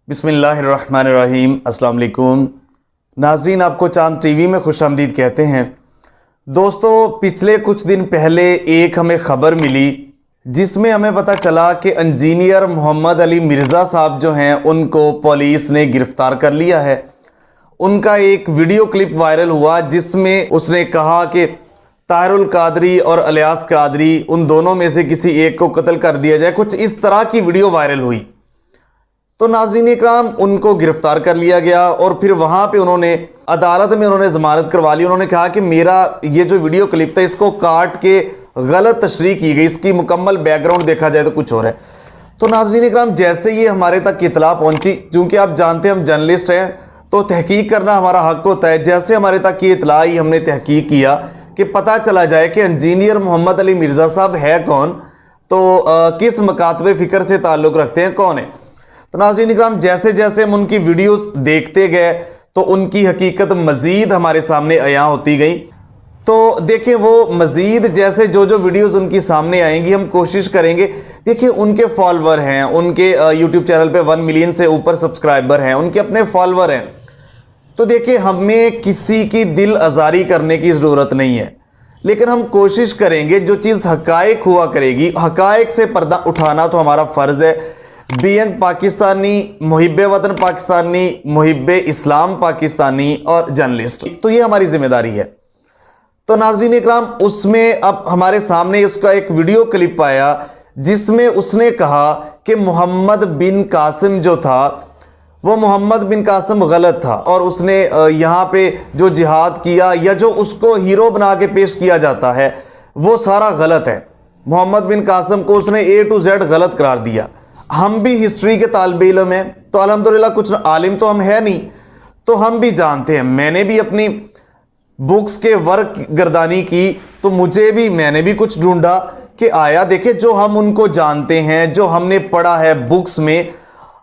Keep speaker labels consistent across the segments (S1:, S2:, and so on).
S1: बिस्मिल्लाहिर्रहमानिर्रहीम। अस्सलाम वालेकुम नाज़रीन, आपको चांद टीवी में खुशामदीद कहते हैं। दोस्तों, पिछले कुछ दिन पहले एक हमें ख़बर मिली जिसमें हमें पता चला कि इंजीनियर मोहम्मद अली मिर्ज़ा साहब जो हैं उनको पुलिस ने गिरफ़्तार कर लिया है। उनका एक वीडियो क्लिप वायरल हुआ जिसमें उसने कहा कि ताहिरुल कादरी और अलियास कादरी, उन दोनों में से किसी एक को कत्ल कर दिया जाए। कुछ इस तरह की वीडियो वायरल हुई तो नाज़रीन इकराम, उनको गिरफ्तार कर लिया गया और फिर वहाँ पे उन्होंने अदालत में उन्होंने ज़मानत करवा ली। उन्होंने कहा कि मेरा ये जो वीडियो क्लिप था इसको काट के गलत तशरीह की गई, इसकी मुकम्मल बैकग्राउंड देखा जाए तो कुछ और है। तो नाज़रीन इकराम, जैसे ये हमारे तक इतला पहुँची, चूँकि आप जानते हैं हम जर्नलिस्ट हैं तो तहकीक करना हमारा हक होता है। जैसे हमारे तक ये इतला आई, हमने तहकीक किया कि पता चला जाए कि इंजीनियर मोहम्मद अली मिर्ज़ा साहब है कौन, तो किस मकातबे फ़िक्र से ताल्लुक़ रखते हैं, कौन है। तो नाज़रीन इकराम, जैसे जैसे हम उनकी वीडियोस देखते गए तो उनकी हकीकत मज़ीद हमारे सामने अयां होती गई। तो देखें, वो मज़ीद जैसे जो जो वीडियोस उनकी सामने आएंगी हम कोशिश करेंगे। देखिए, उनके फॉलोवर हैं, उनके यूट्यूब चैनल पे 1 मिलियन से ऊपर सब्सक्राइबर हैं, उनके अपने फॉलोवर हैं। तो देखिए, हमें किसी की दिल आज़ारी करने की ज़रूरत नहीं है, लेकिन हम कोशिश करेंगे जो चीज़ हकायक हुआ करेगी, हकायक से पर्दा उठाना तो हमारा फ़र्ज़ है। बीइंग पाकिस्तानी, मुहिब्बे वतन पाकिस्तानी, मुहिब्बे इस्लाम पाकिस्तानी और जर्नलिस्ट, तो ये हमारी जिम्मेदारी है। तो नाज़रीन इकराम, उसमें अब हमारे सामने उसका एक वीडियो क्लिप आया जिसमें उसने कहा कि मोहम्मद बिन कासिम जो था वो मोहम्मद बिन कासिम गलत था और उसने यहाँ पे जो जिहाद किया या जो उसको हीरो बना के पेश किया जाता है वो सारा गलत है। मोहम्मद बिन कासिम को उसने A to Z गलत करार दिया। हम भी हिस्ट्री के तालिब इल्म हैं तो अल्हम्दुलिल्लाह, कुछ आलिम तो हम है नहीं, तो हम भी जानते हैं। मैंने भी अपनी बुक्स के वर्क गर्दानी की तो मैंने भी कुछ ढूंढा कि आया, देखे जो हम उनको जानते हैं, जो हमने पढ़ा है बुक्स में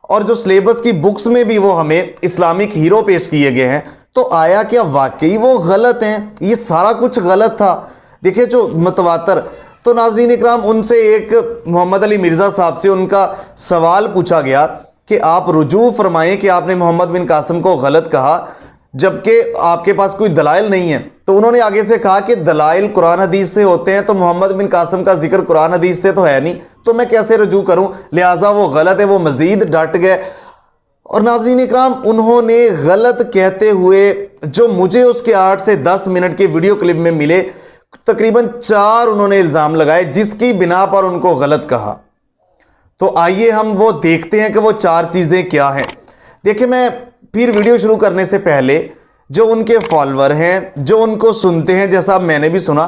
S1: और जो सिलेबस की बुक्स में भी वो हमें इस्लामिक हीरो पेश किए गए हैं, तो आया क्या वाकई वो गलत हैं, ये सारा कुछ गलत था। देखिए जो मतवातर। तो नाज़रीन इकराम, उनसे एक मोहम्मद अली मिर्ज़ा साहब से उनका सवाल पूछा गया कि आप रुजू फरमाएं कि आपने मोहम्मद बिन कासिम को गलत कहा जबकि आपके पास कोई दलाइल नहीं है। तो उन्होंने आगे से कहा कि दलाइल कुरान हदीस से होते हैं, तो मोहम्मद बिन कासिम का जिक्र कुरान हदीस से तो है नहीं, तो मैं कैसे रुजू करूं, लिहाजा वो गलत है। वो मज़ीद डट गए और नाज़रीन इकराम, उन्होंने गलत कहते हुए जो मुझे उसके 8 से 10 मिनट के वीडियो क्लिप में मिले, तकरीबन 4 उन्होंने इल्ज़ाम लगाए जिसकी बिना पर उनको गलत कहा। तो आइए हम वो देखते हैं कि वो 4 चीज़ें क्या हैं। देखिए, मैं फिर वीडियो शुरू करने से पहले जो उनके फॉलोअर हैं, जो उनको सुनते हैं, जैसा मैंने भी सुना,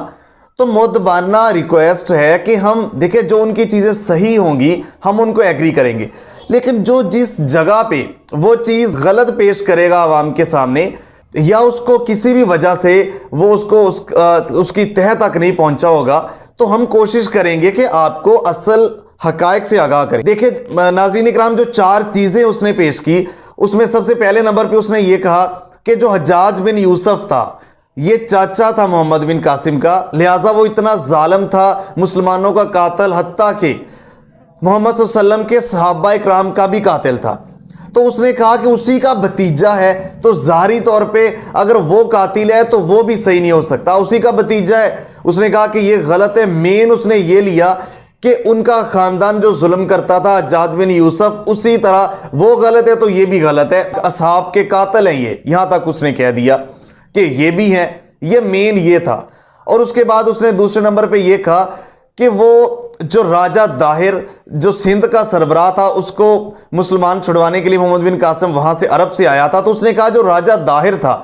S1: तो मुद्दबाना रिक्वेस्ट है कि हम देखिए जो उनकी चीज़ें सही होंगी हम उनको एग्री करेंगे, लेकिन जो जिस जगह पे वो चीज़ गलत पेश करेगा आवाम के सामने या उसको किसी भी वजह से वो उसकी तह तक नहीं पहुंचा होगा, तो हम कोशिश करेंगे कि आपको असल हकायक से आगाह करें। देखिए नाज़रीन इकराम, जो 4 चीज़ें उसने पेश की उसमें सबसे पहले नंबर पे उसने ये कहा कि जो हज्जाज बिन यूसुफ था ये चाचा था मोहम्मद बिन कासिम का, लिहाजा वो इतना जालिम था, मुसलमानों का कातिल, हत्ता कि मोहम्मद सल्लल्लाहु अलैहि वसल्लम के सहाबा इकराम का भी कातिल था। तो उसने कहा कि उसी का भतीजा है, तो ज़ाहिरी तौर पे अगर वो कातिल है तो वो भी सही नहीं हो सकता, उसी का भतीजा है। उसने कहा कि ये गलत है। मेन उसने ये लिया कि उनका ख़ानदान जो जुल्म करता था हज्जाज बिन यूसुफ, उसी तरह वो गलत है तो ये भी गलत है, असहाब के कातिल हैं ये, यहाँ तक उसने कह दिया कि ये भी हैं। ये मेन ये था। और उसके बाद उसने दूसरे नंबर पे ये कहा कि वो जो राजा दाहिर जो सिंध का सरबराह था उसको मुसलमान छुड़वाने के लिए मोहम्मद बिन कासिम वहां से अरब से आया था। तो उसने कहा जो राजा दाहिर था,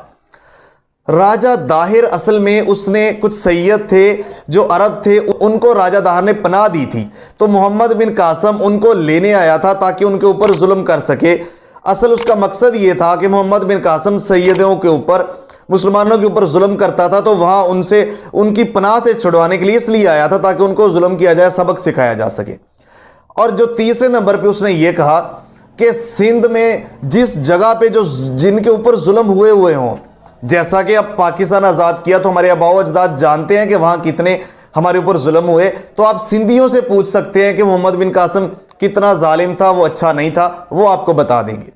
S1: राजा दाहिर असल में उसने कुछ सैयद थे जो अरब थे, उनको राजा दाहिर ने पनाह दी थी, तो मोहम्मद बिन कासिम उनको लेने आया था ताकि उनके ऊपर जुल्म कर सके। असल उसका मकसद ये था कि मोहम्मद बिन कासिम सैयदों के ऊपर, मुसलमानों के ऊपर जुल्म करता था, तो वहाँ उनसे उनकी पनाह से छुड़वाने के लिए इसलिए आया था ताकि उनको जुल्म किया जाए, सबक सिखाया जा सके। और जो तीसरे नंबर पे उसने ये कहा कि सिंध में जिस जगह पे जो जिनके ऊपर जुल्म हुए हों, जैसा कि अब पाकिस्तान आज़ाद किया तो हमारे आबाओ अजदाद जानते हैं कि वहाँ कितने हमारे ऊपर जुल्म हुए, तो आप सिंधियों से पूछ सकते हैं कि मोहम्मद बिन कासिम कितना जालिम था, वो अच्छा नहीं था, वो आपको बता देंगे।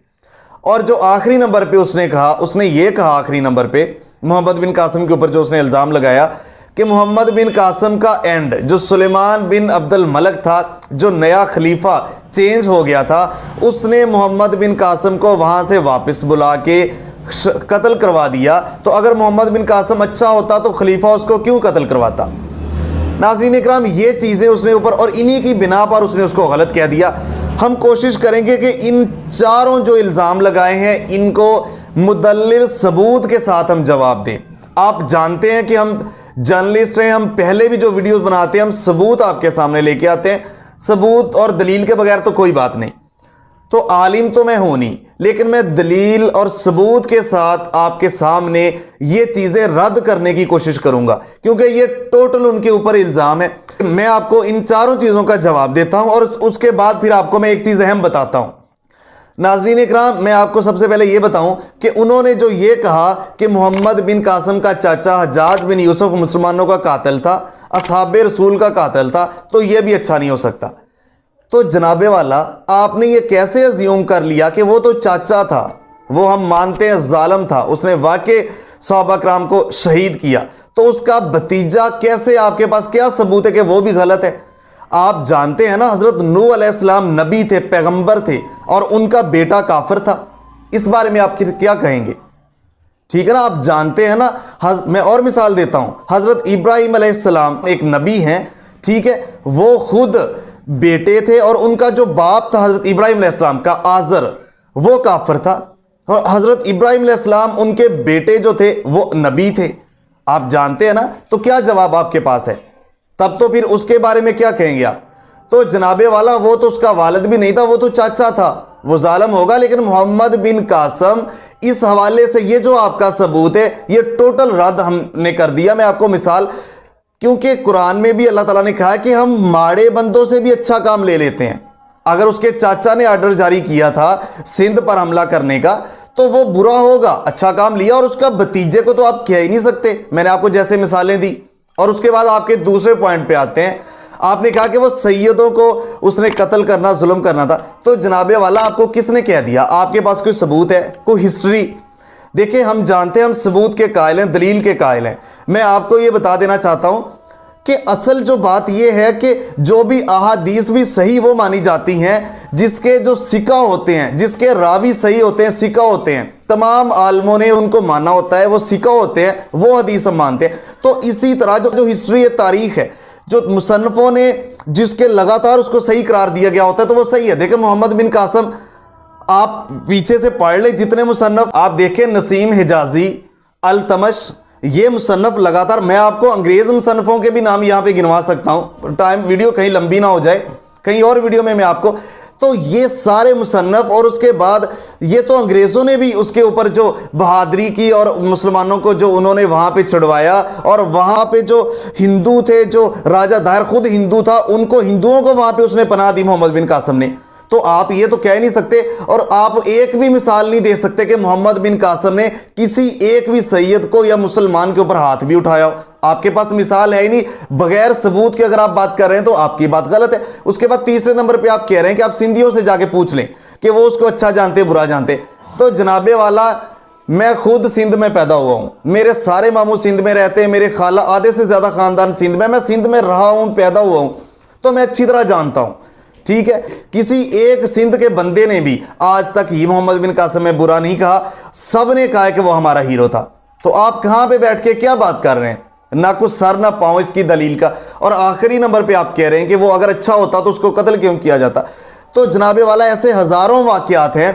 S1: और जो आखिरी नंबर पे उसने कहा, उसने ये कहा आखिरी नंबर पे मोहम्मद बिन कासिम के ऊपर जो उसने इल्ज़ाम लगाया कि मोहम्मद बिन कासिम का एंड, जो सुलेमान बिन अब्दुल मलक था, जो नया खलीफा चेंज हो गया था, उसने मोहम्मद बिन कासिम को वहाँ से वापस बुला के कत्ल करवा दिया। तो अगर मोहम्मद बिन कासिम अच्छा होता तो खलीफा उसको क्यों कत्ल करवाता? नाज़रीन इकराम, ये चीज़ें उसने ऊपर और इन्हीं की बिना पर उसने उसको गलत कह दिया। हम कोशिश करेंगे कि इन चारों जो इल्ज़ाम लगाए हैं इनको मुदल्लिल सबूत के साथ हम जवाब दें। आप जानते हैं कि हम जर्नलिस्ट हैं, हम पहले भी जो वीडियोस बनाते हैं हम सबूत आपके सामने लेके आते हैं। सबूत और दलील के बगैर तो कोई बात नहीं। तो आलिम तो मैं हूं नहीं, लेकिन मैं दलील और सबूत के साथ आपके सामने ये चीज़ें रद्द करने की कोशिश करूंगा, क्योंकि ये टोटल उनके ऊपर इल्ज़ाम है। मैं आपको इन चारों चीज़ों का जवाब देता हूं और उसके बाद फिर आपको मैं एक चीज़ अहम बताता हूं। नाज़रीन इकराम, मैं आपको सबसे पहले ये बताऊं कि उन्होंने जो ये कहा कि मोहम्मद बिन कासिम का चाचा हज्जाज बिन यूसुफ मुसलमानों का कातिल था, असहाबे रसूल का कातिल था, तो ये भी अच्छा नहीं हो सकता। तो जनाबे वाला, आपने ये कैसे अज्यूम कर लिया कि वो तो चाचा था, वो हम मानते हैं जालिम था, उसने वाकई सहाबा कराम को शहीद किया, तो उसका भतीजा कैसे, आपके पास क्या सबूत है कि वो भी गलत है? आप जानते हैं ना हज़रत नूह अलैहिस्सलाम नबी थे, पैगंबर थे, और उनका बेटा काफिर था। इस बारे में आप क्या कहेंगे? ठीक है ना, आप जानते हैं ना। मैं और मिसाल देता हूं, हज़रत इब्राहिम अलैहिस्सलाम एक नबी हैं, ठीक है, वो खुद बेटे थे और उनका जो बाप था हज़रत इब्राहिम अलैहिस्सलाम का, आज़र, वो काफिर था, और हज़रत इब्राहिम अलैहिस्सलाम उनके बेटे जो थे वो नबी थे। आप जानते हैं ना, तो क्या जवाब आपके पास है? तब तो फिर उसके बारे में क्या कहेंगे आप? तो जनाबे वाला, वो तो उसका वालिद भी नहीं था, वो तो चाचा था, वो जालिम होगा। लेकिन मोहम्मद बिन कासिम, इस हवाले से ये जो आपका सबूत है ये टोटल रद्द हमने कर दिया। मैं आपको मिसाल, क्योंकि कुरान में भी अल्लाह ताला ने कहा है कि हम माड़े बंदों से भी अच्छा काम ले लेते हैं। अगर उसके चाचा ने आर्डर जारी किया था सिंध पर हमला करने का, तो वो बुरा होगा, अच्छा काम लिया, और उसका भतीजे को तो आप कह ही नहीं सकते। मैंने आपको जैसे मिसालें दी। और उसके बाद आपके दूसरे पॉइंट पे आते हैं, आपने कहा कि वो सैयदों को उसने कत्ल करना, जुल्म करना था। तो जनाबे वाला, आपको किसने कह दिया? आपके पास कोई सबूत है, कोई हिस्ट्री? देखिए, हम जानते हैं, हम सबूत के कायल हैं, दलील के कायल हैं। मैं आपको ये बता देना चाहता हूं कि असल जो बात यह है कि जो भी अहादीस भी सही वो मानी जाती हैं जिसके जो सिक्का होते हैं, जिसके रावी सही होते हैं, सिक्का होते हैं, तमाम आलमों ने उनको माना होता है, वो सिक्का होते हैं, वो हदीस हम मानते हैं। तो इसी तरह जो हिस्ट्री है, तारीख है, जो मुसन्नफों ने जिसके लगातार उसको सही करार दिया गया होता है, तो वो सही है। देखिए, मोहम्मद बिन कासिम, आप पीछे से पढ़ ले जितने मुसन्नफ आप देखें, नसीम हिजाजी, अल-तमश, ये मुसन्नफ लगातार, मैं आपको अंग्रेज मुसन्नफों के भी नाम यहाँ पे गिनवा सकता हूँ, टाइम वीडियो कहीं लंबी ना हो जाए, कहीं और वीडियो में मैं आपको, तो ये सारे मुसन्नफ, और उसके बाद ये तो अंग्रेज़ों ने भी उसके ऊपर जो बहादरी की और मुसलमानों को जो उन्होंने वहाँ पे छुड़वाया, और वहाँ पे जो हिंदू थे, जो राजा दाहिर खुद हिंदू था, उनको, हिंदुओं को वहाँ पे उसने पनाह दी मोहम्मद बिन कासिम ने। तो आप ये तो कह नहीं सकते, और आप एक भी मिसाल नहीं दे सकते कि मोहम्मद बिन कासिम ने किसी एक भी सैयद को या मुसलमान के ऊपर हाथ भी उठाया हो। आपके पास मिसाल है ही नहीं। बगैर सबूत के अगर आप बात कर रहे हैं तो आपकी बात गलत है। उसके बाद तीसरे नंबर पे आप कह रहे हैं कि आप सिंधियों से जाके पूछ लें कि वो उसको अच्छा जानते बुरा जानते। तो जनाबे वाला, मैं खुद सिंध में पैदा हुआ हूँ, मेरे सारे मामू सिंध में रहते हैं, मेरे खाला, आधे से ज़्यादा ख़ानदान सिंध में, मैं सिंध में रहा हूँ, पैदा हुआ हूँ, तो मैं अच्छी तरह जानता हूँ। ठीक है, किसी एक सिंध के बंदे ने भी आज तक ही मोहम्मद बिन कासिम में बुरा नहीं कहा, सब ने कहा कि वो हमारा हीरो था। तो आप कहाँ पे बैठ के क्या बात कर रहे हैं? ना कुछ सर ना पाँव इसकी दलील का। और आखिरी नंबर पे आप कह रहे हैं कि वो अगर अच्छा होता तो उसको कत्ल क्यों किया जाता। तो जनाबे वाला, ऐसे हज़ारों वाक़यात हैं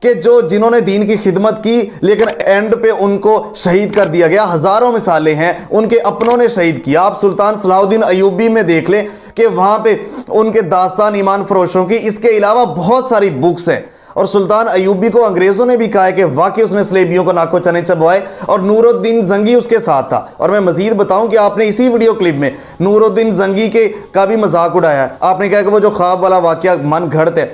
S1: कि जिन्होंने दीन की खिदमत की लेकिन एंड पे उनको शहीद कर दिया गया। हज़ारों मिसालें हैं, उनके अपनों ने शहीद किया। आप सुल्तान सलाहुद्दीन अयूबी में देख लें कि वहाँ पे उनके दास्तान ईमान फरोशों की, इसके अलावा बहुत सारी बुक्स हैं। और सुल्तान अयूबी को अंग्रेज़ों ने भी कहा है कि वाकई उसने सलेबियों को नाको चने चबवाए, और नूरुद्दीन जंगी उसके साथ था। और मैं मजीद बताऊं कि आपने इसी वीडियो क्लिप में नूरुद्दीन जंगी के का भी मजाक उड़ाया है। आपने कहा कि वो जो ख्वाब वाला वाकया मन घड़त है।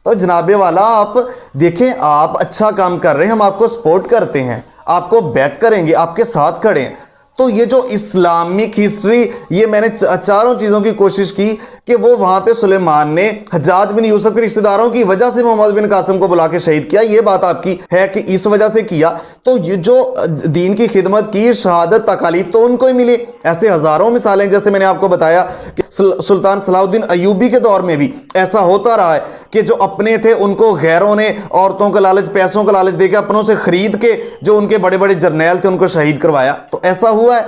S1: तो जनाबे वाला, आप देखें, आप अच्छा काम कर रहे हैं, हम आपको सपोर्ट करते हैं, आपको बैक करेंगे, आपके साथ खड़े हैं। तो ये जो इस्लामिक हिस्ट्री, ये मैंने चारों चीज़ों की कोशिश की कि वो वहाँ पे सुलेमान ने हज्जाज बिन यूसुफ के रिश्तेदारों की वजह से मोहम्मद बिन कासिम को बुला के शहीद किया, ये बात आपकी है कि इस वजह से किया। तो ये जो दीन की खिदमत की, शहादत, तकालीफ तो उनको ही मिली। ऐसे हज़ारों मिसालें, जैसे मैंने आपको बताया कि सुल्तान सलाहुद्दीन अयूबी के दौर में भी ऐसा होता रहा है कि जो अपने थे उनको गैरों ने औरतों का लालच, पैसों का लालच देकर अपनों से खरीद के जो उनके बड़े बड़े जर्नैल थे उनको शहीद करवाया। तो ऐसा हुआ है।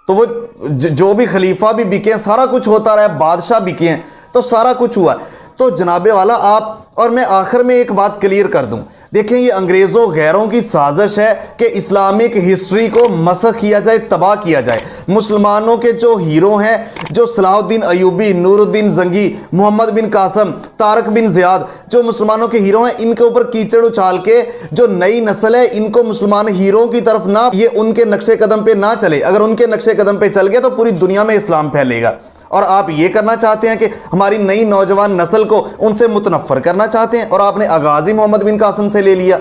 S1: तो वो जो भी खलीफा भी बिके हैं, सारा कुछ होता रहा है, बादशाह बिके हैं, तो सारा कुछ हुआ। तो जनाबे वाला आप, और मैं आखिर में एक बात क्लियर कर दूं, देखें ये अंग्रेज़ों गैरों की साजिश है कि इस्लामिक हिस्ट्री को मसख किया जाए, तबाह किया जाए। मुसलमानों के जो हीरो हैं, जो सलाहुद्दीन अयूबी, नूरुद्दीन जंगी, मोहम्मद बिन कासम, तारक बिन ज़ियाद, जो मुसलमानों के हीरो हैं, इनके ऊपर कीचड़ उछाल के जो नई नस्ल है इनको मुसलमान हीरो की तरफ ना, ये उनके नक्शे कदम पे ना चले। अगर उनके नक्शे कदम पे चल गए तो पूरी दुनिया में इस्लाम फैलेगा। और आप ये करना चाहते हैं कि हमारी नई नौजवान नस्ल को उनसे मुतनफ़र करना चाहते हैं, और आपने आगाज़ ही मोहम्मद बिन कासिम से ले लिया।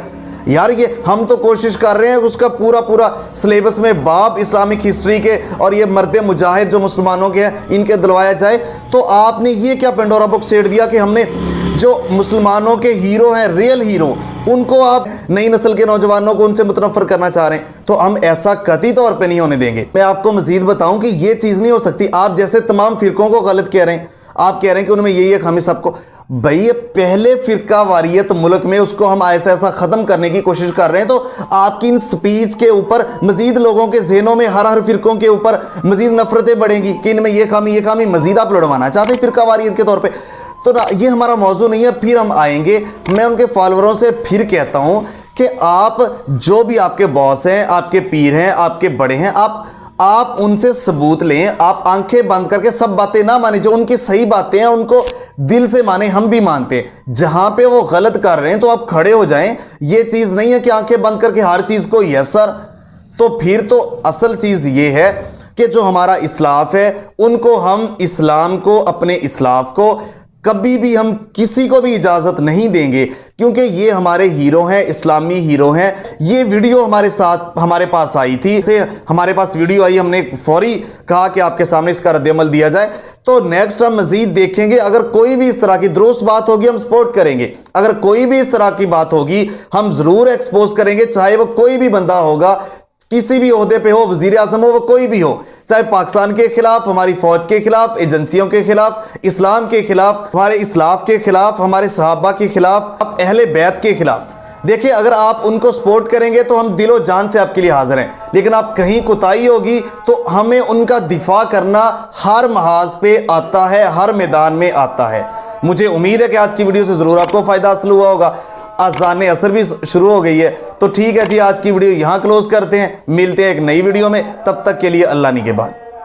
S1: यार ये हम तो कोशिश कर रहे हैं उसका पूरा पूरा सिलेबस में बाब इस्लामिक हिस्ट्री के और ये मर्द मुजाहिद जो मुसलमानों के हैं इनके दिलवाया जाए। तो आपने ये क्या पेंडोरा बुक छेड़ दिया कि हमने जो मुसलमानों के हीरो हैं, रियल हीरो, उनको आप नई नस्ल के नौजवानों को उनसे मुतनफ़र करना चाह रहे हैं। तो हम ऐसा कतई तौर पे नहीं होने देंगे। मैं आपको मजीद बताऊं कि ये चीज़ नहीं हो सकती। आप जैसे तमाम फ़िरकों को गलत कह रहे हैं, आप कह रहे हैं कि उनमें यही है खामी सबको। भाई ये पहले फ़िरका वारियत मुल्क में, उसको हम ऐसा ऐसा ख़त्म करने की कोशिश कर रहे हैं। तो आपकी इन स्पीच के ऊपर मजीद लोगों के जहनों में हर फ़िरकों के ऊपर मजीद नफ़रतें बढ़ेंगी कि इनमें ये खामी मजीद आप लड़वाना चाहते हैं फ़िरका वारियत के तौर पर। तो ये हमारा मौजू नहीं है। फिर हम आएंगे, मैं उनके फॉलोअरों से फिर कहता हूं कि आप जो भी आपके बॉस हैं, आपके पीर हैं, आपके बड़े हैं, आप उनसे सबूत लें। आप आंखें बंद करके सब बातें ना माने, जो उनकी सही बातें हैं उनको दिल से माने। हम भी मानते हैं जहां पे वो गलत कर रहे हैं तो आप खड़े हो जाएं। ये चीज़ नहीं है कि आंखें बंद करके हर चीज़ को यस सर। तो फिर तो असल चीज़ ये है कि जो हमारा इस्लाफ है उनको, हम इस्लाम को, अपने इस्लाफ को कभी भी हम किसी को भी इजाज़त नहीं देंगे, क्योंकि ये हमारे हीरो हैं, इस्लामी हीरो हैं। ये वीडियो हमारे पास आई थी, से हमारे पास वीडियो आई, हमने फौरी कहा कि आपके सामने इसका रद्द-ए-अमल दिया जाए। तो नेक्स्ट हम मजीद देखेंगे। अगर कोई भी इस तरह की दुरुस्त बात होगी हम सपोर्ट करेंगे, अगर कोई भी इस तरह की बात होगी हम ज़रूर एक्सपोज करेंगे, चाहे वो कोई भी बंदा होगा, किसी भी ओहदे पे हो, वजीर आज़म हो, वो कोई भी हो, चाहे पाकिस्तान के खिलाफ, हमारी फौज के खिलाफ, एजेंसियों के खिलाफ, इस्लाम के खिलाफ, हमारे इस्लाफ के खिलाफ, हमारे सहाबा के खिलाफ, अहले बैत के खिलाफ। देखिए अगर आप उनको सपोर्ट करेंगे तो हम दिलो जान से आपके लिए हाजिर हैं, लेकिन आप कहीं कोताही होगी तो हमें उनका दिफा करना हर महाज पे आता है, हर मैदान में आता है। मुझे उम्मीद है कि आज की वीडियो से ज़रूर आपको फ़ायदा हासिल हुआ होगा। अज़ान असर भी शुरू हो गई है, तो ठीक है जी, आज की वीडियो यहाँ क्लोज करते हैं। मिलते हैं एक नई वीडियो में, तब तक के लिए अल्लाह निगहबान।